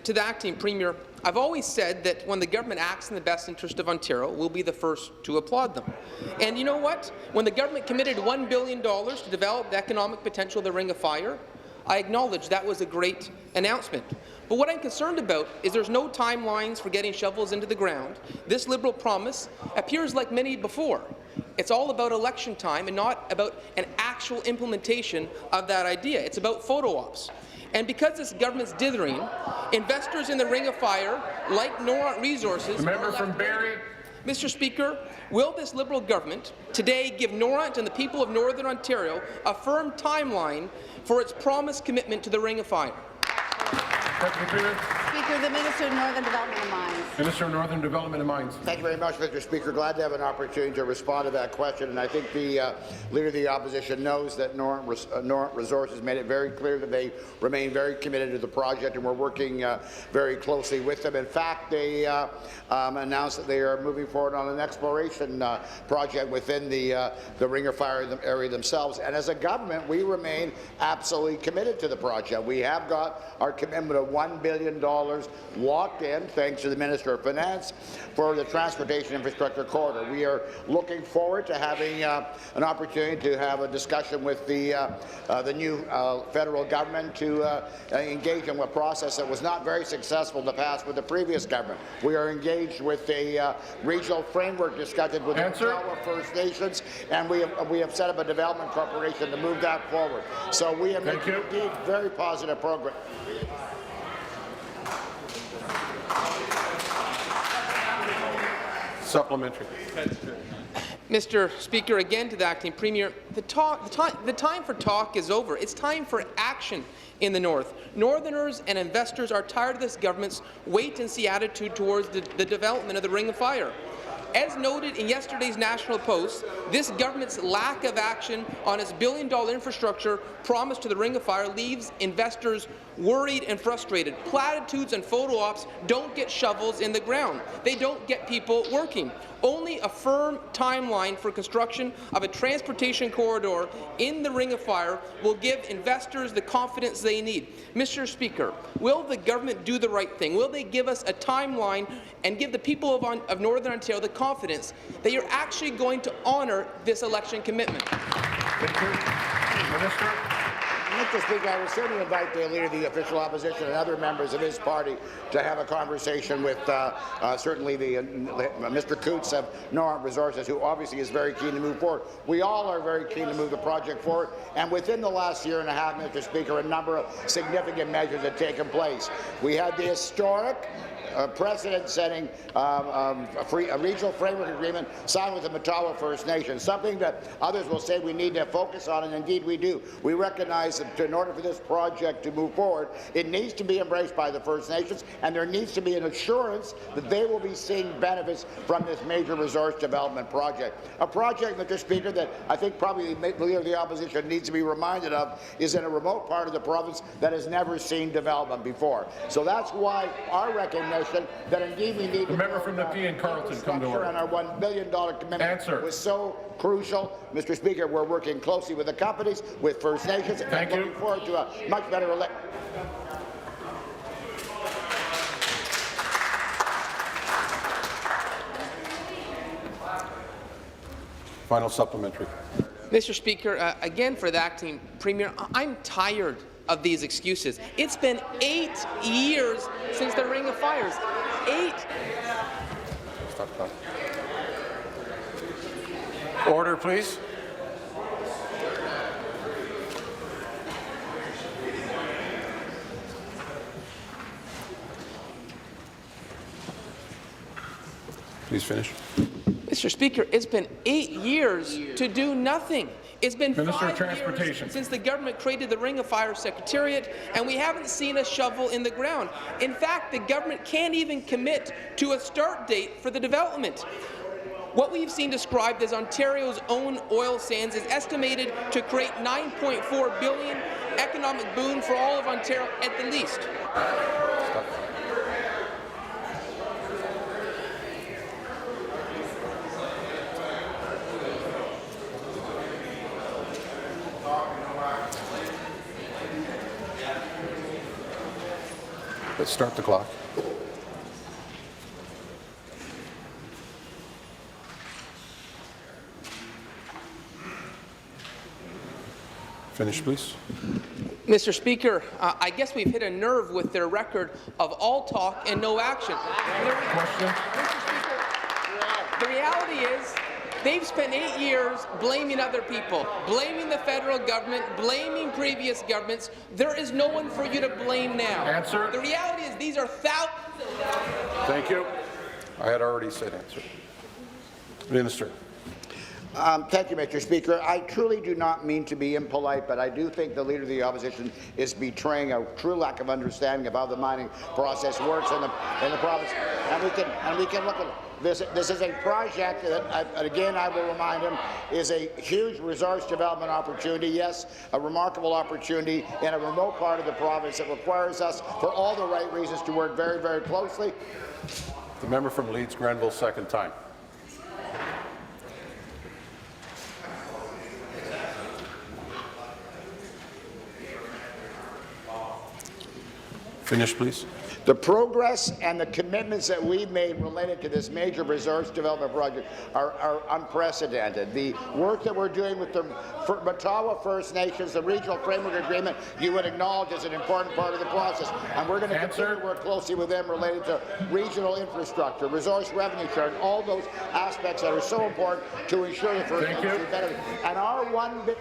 to the acting Premier, I've always said that when the government acts in the best interest of Ontario, we'll be the first to applaud them. And you know what? When the government committed $1 billion to develop the economic potential of the Ring of Fire, I acknowledge that was a great announcement. But what I'm concerned about is there's no timelines for getting shovels into the ground. This Liberal promise appears like many before. It's all about election time and not about an actual implementation of that idea. It's about photo ops. And because this government's dithering, investors in the Ring of Fire, like Noront Resources, the member from Barrie. Mr. Speaker, will this Liberal government today give Noront and the people of Northern Ontario a firm timeline for its promised commitment to the Ring of Fire? Speaker, the Minister of Northern Development and Mines. Minister of Northern Development and Mines. Thank you very much, Mr. Speaker. Glad to have an opportunity to respond to that question. And I think the Leader of the Opposition knows that Noront Resources made it very clear that they remain very committed to the project, and we're working very closely with them. In fact, they announced that they are moving forward on an exploration project within the Ring of Fire area themselves. And as a government, we remain absolutely committed to the project. We have got our commitment of $1 billion locked in, thanks to the Minister of Finance, for the transportation infrastructure corridor. We are looking forward to having an opportunity to have a discussion with the new federal government to engage in a process that was not very successful in the past with the previous government. We are engaged with a regional framework discussion with the Ottawa First Nations, and we have set up a development corporation to move that forward. So we have made indeed very positive progress. Supplementary. Mr. Speaker, again to the acting Premier, the time for talk is over. It's time for action in the North. Northerners and investors are tired of this government's wait-and-see attitude towards the development of the Ring of Fire. As noted in yesterday's National Post, this government's lack of action on its billion-dollar infrastructure promise to the Ring of Fire leaves investors worried and frustrated. Platitudes and photo ops don't get shovels in the ground. They don't get people working. Only a firm timeline for construction of a transportation corridor in the Ring of Fire will give investors the confidence they need. Mr. Speaker, will the government do the right thing? Will they give us a timeline and give the people of Northern Ontario the confidence that you're actually going to honour this election commitment? Thank you. Minister. Mr. Speaker, I would certainly invite the Leader of the Official Opposition and other members of his party to have a conversation with certainly Mr. Coots of Noront Resources, who obviously is very keen to move forward. We all are very keen to move the project forward, and within the last year and a half, Mr. Speaker, a number of significant measures have taken place. We had the historic precedent-setting a regional framework agreement signed with the Ottawa First Nation, something that others will say we need to focus on, and indeed we do. We recognize that in order for this project to move forward, it needs to be embraced by the First Nations, and there needs to be an assurance that they will be seeing benefits from this major resource development project. A project, Mr. Speaker, that I think probably the Leader of the Opposition needs to be reminded of is in a remote part of the province that has never seen development before. So that's why our recognition that indeed we need the member from the P and Carleton come to order. And our $1 billion commitment was so crucial. Mr. Speaker, we're working closely with the companies, with First Nations, and looking forward to a much better election. Final supplementary. Mr. Speaker, again for the acting Premier, I'm tired of these excuses. It's been 8 years since the Ring of Fires. 8. Stop talking. Order, please. Please finish. Mr. Speaker, it's been 8 years to do nothing. It's been Minister of 5 Transportation. years since the government created the Ring of Fire Secretariat, and we haven't seen a shovel in the ground. In fact, the government can't even commit to a start date for the development. What we've seen described as Ontario's own oil sands is estimated to create $9.4 billion economic boon for all of Ontario at the least. Stop. Let's start the clock. Finish, please. Mr. Speaker, I guess we've hit a nerve with their record of all talk and no action. Question. The reality is, they've spent 8 years blaming other people, blaming the federal government, blaming previous governments. There is no one for you to blame now. Answer. The reality is, these are thousands. Thank you. I had already said answer. Minister. Thank you, Mr. Speaker. I truly do not mean to be impolite, but I do think the Leader of the Opposition is betraying a true lack of understanding of how the mining process works in the province. And we can look at this. This is a project that, again, I will remind him, is a huge resource development opportunity. Yes, a remarkable opportunity in a remote part of the province that requires us, for all the right reasons, to work very, very closely. The member from Leeds, Granville, second time. Finish, please. The progress and the commitments that we've made related to this major resource development project are unprecedented. The work that we're doing with the Mattawa First Nations, the regional framework agreement, you would acknowledge is an important part of the process. And we're going to continue to work closely with them related to regional infrastructure, resource revenue sharing, all those aspects that are so important to ensure the First Nations benefit. And our one big...